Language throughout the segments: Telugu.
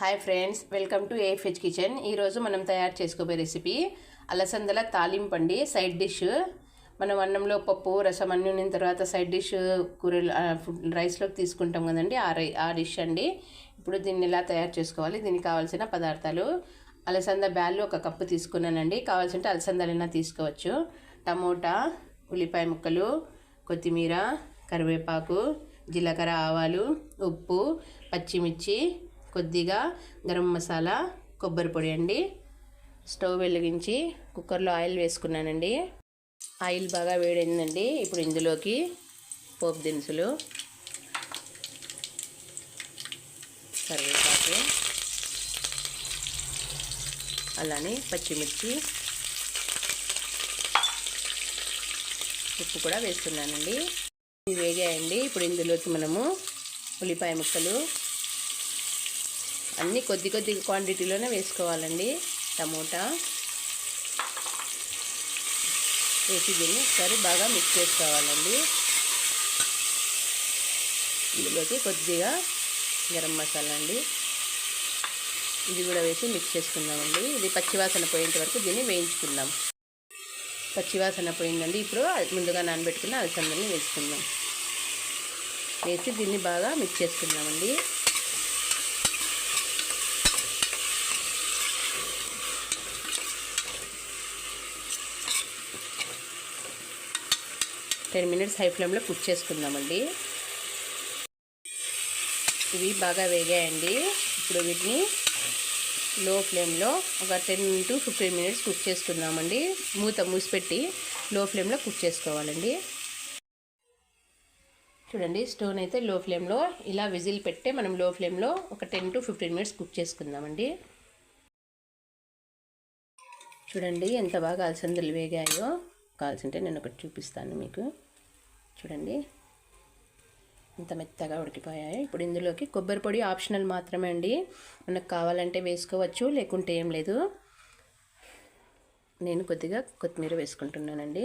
Hi friends, welcome to AFH kitchen. ఈరోజు మనం తయారు చేసుకోబోయే రెసిపీ అలసందల తాలింపు అండి. సైడ్ డిష్ మనం అన్నంలో పప్పు రసం అన్ని ఉన్న తర్వాత సైడ్ డిష్ కూరలు రైస్లోకి తీసుకుంటాం కదండి, ఆ డిష్ అండి. ఇప్పుడు దీన్ని ఎలా తయారు చేసుకోవాలి, దీనికి కావాల్సిన పదార్థాలు: అలసంద బ్యాళ్ళు 1 కప్పు తీసుకున్నానండి. కావాల్సింటే అలసందలైనా తీసుకోవచ్చు. టమోటా, ఉల్లిపాయ ముక్కలు, కొత్తిమీర, కరివేపాకు, జీలకర్ర, ఆవాలు, ఉప్పు, పచ్చిమిర్చి, కొద్దిగా గరం మసాలా, కొబ్బరి పొడి అండి. స్టవ్ వెలిగించి కుక్కర్లో ఆయిల్ వేసుకున్నానండి. ఆయిల్ బాగా వేడైందండి. ఇప్పుడు ఇందులోకి పోపు దినుసులు, కరివేపాకు, అలానే పచ్చిమిర్చి, ఉప్పు కూడా వేస్తున్నానండి. ఇవి వేగాయండి. ఇప్పుడు ఇందులోకి మనము ఉల్లిపాయ ముక్కలు అన్నీ కొద్ది క్వాంటిటీలోనే వేసుకోవాలండి. టమోటా వేసి దీన్ని ఒకసారి బాగా మిక్స్ చేసుకోవాలండి. ఇందులోకి కొద్దిగా గరం మసాలా అండి, ఇది కూడా వేసి మిక్స్ చేసుకుందామండి. ఇది పచ్చివాసన పోయేంత వరకు దీన్ని వేయించుకుందాం. పచ్చివాసన పోయిందండి. ఇప్పుడు ముందుగా నానబెట్టుకున్న అలసందల్ని వేసుకుందాం. వేసి దీన్ని బాగా మిక్స్ చేసుకుందామండి. $10 minutes హై ఫ్లేమ్లో కుక్ చేసుకుందామండి. ఇవి బాగా వేగాయండి. ఇప్పుడు వీటిని లో ఫ్లేమ్లో ఒక 10 to 15 minutes కుక్ చేసుకుందామండి. మూసిపెట్టి లో ఫ్లేమ్లో కుక్ చేసుకోవాలండి. చూడండి, స్టవ్ అయితే లో ఫ్లేమ్లో ఇలా విజిల్ పెట్టి మనం లో ఫ్లేమ్లో ఒక 10 to 15 minutes కుక్ చేసుకుందామండి. చూడండి ఎంత బాగా అలసందలు వేగాయో. కావాల్సింటే నేను ఒకటి చూపిస్తాను మీకు. చూడండి ఎంత మెత్తగా ఉడికిపోయాయి. ఇప్పుడు ఇందులోకి కొబ్బరి పొడి ఆప్షనల్ మాత్రమే అండి. మనకు కావాలంటే వేసుకోవచ్చు, లేకుంటే ఏం లేదు. నేను కొద్దిగా కొత్తిమీర వేసుకుంటున్నానండి.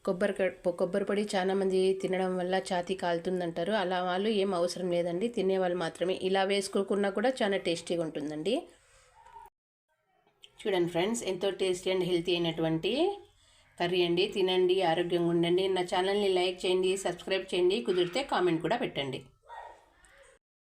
కొబ్బరి పొడి చాలామంది తినడం వల్ల ఛాతీ కాలుతుందంటారు. అలా వాళ్ళు ఏం అవసరం లేదండి, తినేవాళ్ళు మాత్రమే. ఇలా వేసుకోకున్నా కూడా చాలా టేస్టీగా ఉంటుందండి. చూడండి ఫ్రెండ్స్, ఎంతో టేస్టీ అండ్ హెల్తీ అయినటువంటి కర్రీ అండి. తినండి, ఆరోగ్యంగా ఉండండి. నా ఛానల్ని లైక్ చేయండి, సబ్స్క్రైబ్ చేయండి, కుదిరితే కామెంట్ కూడా పెట్టండి.